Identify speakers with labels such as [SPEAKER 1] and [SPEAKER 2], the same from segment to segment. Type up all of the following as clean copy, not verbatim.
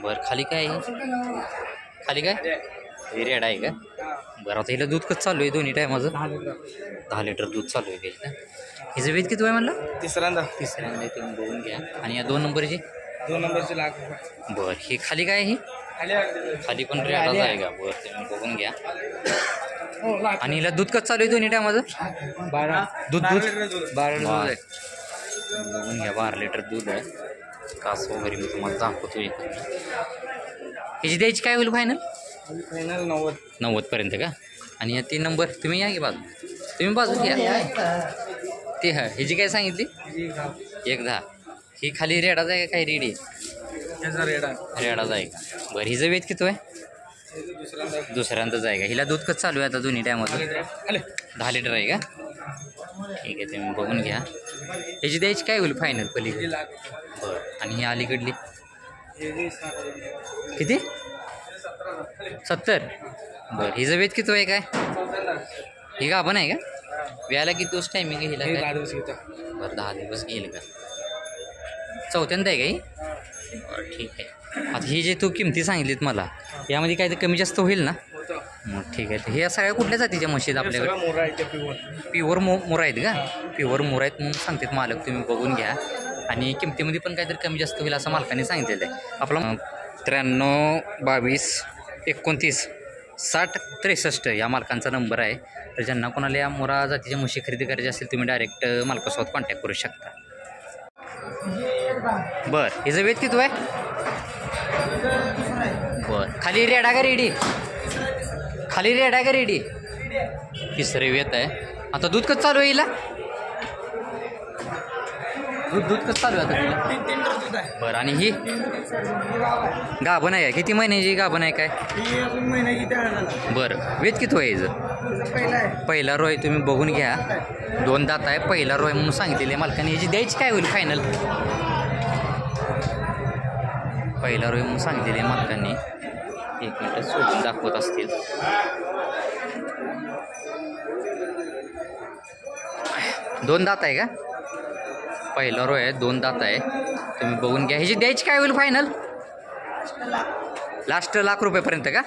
[SPEAKER 1] बरं खाली काय आहे? खाली काय रेड आहे का? बरं आता हिला दूध कसं चालू आहे दोन्ही टायमाचं? 10 लिटर दूध चालू आहे का? हिचं वेद किती आहे म्हणलं?
[SPEAKER 2] तिसऱ्यांदा
[SPEAKER 1] तुम्ही बघून घ्या. आणि या 2 नंबरची?
[SPEAKER 2] 2 नंबरची लाख.
[SPEAKER 1] बरं ही खाली काय आहे? खाली पण रेडाच आहे का? बरं तुम्ही बघून घ्या. आणि हिला दूध कसं चालू आहे दोन्ही टायमाचं?
[SPEAKER 2] 12
[SPEAKER 1] दूध
[SPEAKER 2] 12
[SPEAKER 1] बघून घ्या. 12 लिटर दूध आहे. कास वगैरे मी तुम्हाला दाखवतो. ह्याची द्यायची काय होईल फायनल? 90 पर्यंत का? आणि या 3 नंबर तुम्ही या की बाजू, तुम्ही बाजू घ्या. ते हा ह्याची काय सांगितली? 1.10. ही खाली रेडाच आहे का काही रेडी? रेडाच आहे का? बरं हिचं वेद किती आहे? दुसऱ्यांदाच आहे का? हिला दूध कसं चालू आहे आता दोन्ही टायमाचं? 10 लिटर आहे का? ठीक आहे तुम्ही बघून घ्या. ह्याची द्यायची काय होईल फायनल पलीकडे? बरं आणि ही अलीकडली किती? 70. बरं हिचं वेद किती आहे काय? ही का आपण आहे का? व्याला किती दिवस टायमिंग आहे हिला?
[SPEAKER 2] 10 दिवस घेतो.
[SPEAKER 1] बरं 10 दिवस घेईल का? चौथ्यांदा आहे का ही? बरं ठीक आहे. आता ही जे तू किमती सांगितलीत मला यामध्ये काय तर कमी जास्त होईल ना? मग ठीक आहे. हे सगळ्या कुठल्या जातीच्या म्हशी आहेत आपल्याकडे? प्युअर मोर आहेत का? प्युअर मोर आहेत म्हणून सांगतात मालक. तुम्ही बघून घ्या. आणि किमतीमध्ये पण काहीतरी कमी जास्त होईल असं मालकाने सांगितलेलं आहे. आपला 93 22 29 60 63 या मालकांचा नंबर आहे. तर ज्यांना कोणाला या मोरा जातीच्या म्हशी खरेदी करायची असेल तुम्ही डायरेक्ट मालकासोबत कॉन्टॅक्ट करू शकता. बरं हिचं वेद किती आहे? बरं खाली रेडा का रेडी? खाली रेडा का रेडी? तिसरे वेत आहे. आता दूध कसं चालू आहे हिला? दूध कसं चालू आहे आता तिला? बरं आणि ही गाभण आहे? किती महिन्याची गाभण आहे काय? बरं वेद किती आहे हिचं? पहिला रोय. तुम्ही बघून घ्या. 2 दात आहे. पहिला रोय म्हणून सांगितलेले मालकाने. ह्याची द्यायची काय होईल फायनल? पहिला रोय म्हणून सांगितलेले मालकांनी. 1 मिनिट सोडून दाखवत असतील. 2 दात आहे का? पहिला रोय आहे. 2 दात आहे. तुम्ही बघून घ्या. ह्याची द्यायची काय होईल फायनल? लास्ट ₹1,00,000 का?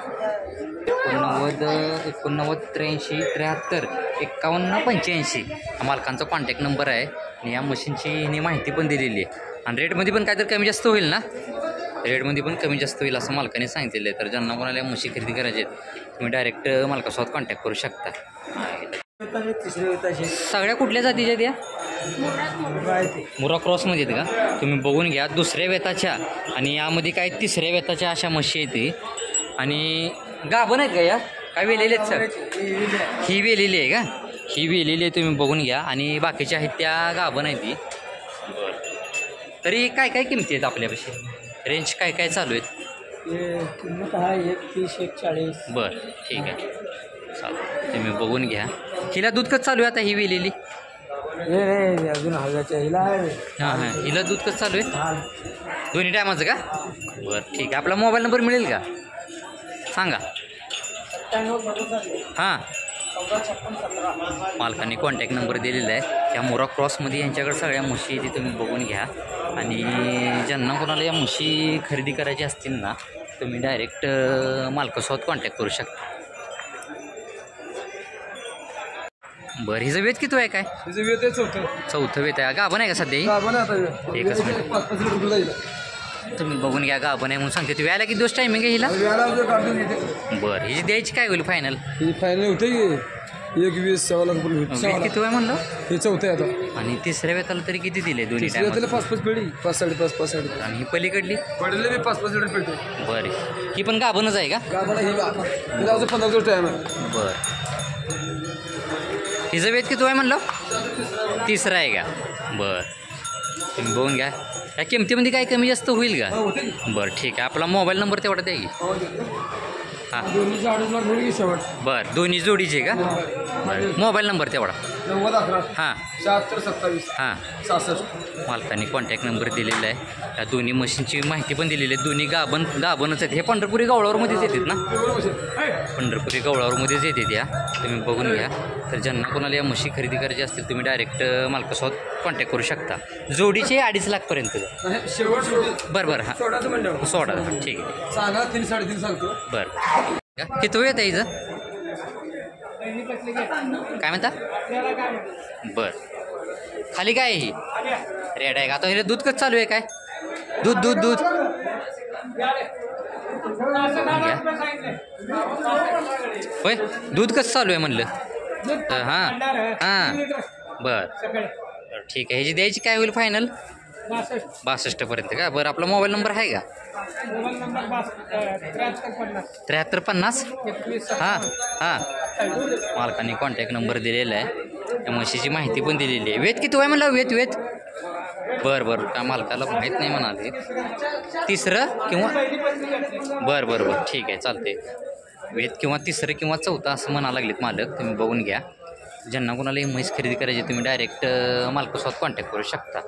[SPEAKER 1] 89 83 73 51 85 हा मालकांचा कॉन्टॅक्ट नंबर आहे. आणि या मशीनची माहिती पण दिलेली आहे. आणि रेटमध्ये पण काहीतरी कमी जास्त होईल ना? रेटमध्ये पण कमी जास्त होईल असं मालकाने सांगितलेलं आहे. तर ज्यांना कोणाला म्हशी खरेदी करायची आहेत तुम्ही डायरेक्ट मालकासोबत कॉन्टॅक्ट करू शकता. सगळ्या कुठल्या जातीच्या त्या? मुरा क्रॉसमध्ये आहेत का? तुम्ही बघून घ्या. 2ऱ्या वेताच्या आणि यामध्ये काय 3ऱ्या वेताच्या अशा म्हशी आहेत. आणि गाभण आहेत का या? काय वेलेले आहेत सर? ही वेलेली आहे का? ही वेलेली आहे. तुम्ही बघून घ्या. आणि बाकीच्या आहेत त्या गाभण आहेत ती. तरी काय काय किमती आहेत आपल्यापाशी? रेंज काय काय चालू आहेत?
[SPEAKER 2] किंमत आहे 31 140.
[SPEAKER 1] बरं ठीक आहे चालेल. तुम्ही बघून घ्या. हिला दूध कसं चालू आहे आता ही वेलेली?
[SPEAKER 2] अजून हलवायच्या हिला.
[SPEAKER 1] हां हां हिला दूध कसं चालू आहे? दोन्ही टायमाचं का? बरं ठीक आहे. आपला मोबाईल नंबर मिळेल का? सांगा. हां मालकांनी कॉन्टॅक्ट नंबर दिलेला आहे. त्या मोरा क्रॉसमध्ये यांच्याकडे सगळ्या म्हशी ती तुम्ही बघून घ्या. आणि ज्यांना कोणाला या म्हशी खरेदी करायची असतील ना तुम्ही डायरेक्ट मालकासोबत कॉन्टॅक्ट करू शकता. बरं हिचं वेत किती आहे काय? चौथं वेत आहे. गाभण आहे का सध्या? एकच मिनिट तुम्ही बघून घ्या. गाभण आहे म्हणून सांगते. ती व्यायला किती दिवस टायमिंग आहे हिला? बरं हिची द्यायची काय होईल फायनल?
[SPEAKER 2] होते 21 सव्वा लाख रुपये.
[SPEAKER 1] किती आहे म्हणलं?
[SPEAKER 2] हे चौथं आहे आता.
[SPEAKER 1] आणि 3ऱ्या वेताला तरी किती दिले दोन्ही?
[SPEAKER 2] 5 पेढी 5 5.5 5 5.5.
[SPEAKER 1] आणि ही पलीकडली
[SPEAKER 2] पडले 5 5 लिटर पेढी.
[SPEAKER 1] बरं ही पण गाभणच आहे का?
[SPEAKER 2] गाभण हिला 15 दिवस टाइम आहे.
[SPEAKER 1] बरं हिचं वेत किती आहे म्हणलं? 3रा आहे का? बरं तुम्ही बघून घ्या. या किमतीमध्ये काय कमी जास्त होईल का? बरं ठीक आहे. आपला मोबाईल नंबर तेवढा द्या की. हां बरं दोन्ही जोडीचे का? बरं मोबाईल नंबर तेवढा.
[SPEAKER 2] 90 11
[SPEAKER 1] हां
[SPEAKER 2] 76 27
[SPEAKER 1] हां
[SPEAKER 2] 66.
[SPEAKER 1] मालकाने कॉन्टॅक्ट नंबर दिलेला आहे. या दोन्ही मशीनची माहिती पण दिलेली आहे. दोन्ही गाभणच आहेत. हे पंढरपुरी गवळावरमध्येच येतात ना, पंढरपुरी गवळावरमध्येच येतात या. तुम्ही बघून घ्या. तर ज्यांना कोणाला या म्हशी खरेदी करायची असतील तुम्ही डायरेक्ट मालकासोबत कॉन्टॅक्ट करू शकता. जोडीचे 2.5 लाखपर्यंत.
[SPEAKER 2] शेवट
[SPEAKER 1] बरं बरं हां
[SPEAKER 2] सोडाचं म्हणलं
[SPEAKER 1] सोडा ठीक आहे.
[SPEAKER 2] सांगा 3 3.5 सांगतो.
[SPEAKER 1] बरं किती वेळ येतं हिचं काय म्हणता. बरं खाली काय आहे ही रेड आहे का. आता हे दूध कसं चालू आहे काय. दूध दूध दूध होय दूध कसं चालू आहे म्हणलं. हां हां बरं ठीक आहे. ह्याची द्यायची काय होईल फायनल 62पर्यंत का. बरं आपला मोबाईल नंबर आहे का. 73 50 हां हां मालकाने कॉन्टॅक्ट नंबर दिलेला आहे. त्या म्हशीची माहिती पण दिलेली आहे. वेत किती आहे म्हणलं वेत वेत. बरं बरं काय मालकाला माहीत नाही म्हणाले. तिसरं किंवा बरं बरं बरं ठीक आहे चालते. वेत किंवा तिसरं किंवा चौथं असं म्हणा लागलेत मालक. तुम्ही बघून घ्या. ज्यांना कोणाला ही म्हैस खरेदी करायची तुम्ही डायरेक्ट मालकासोबत कॉन्टॅक्ट करू शकता.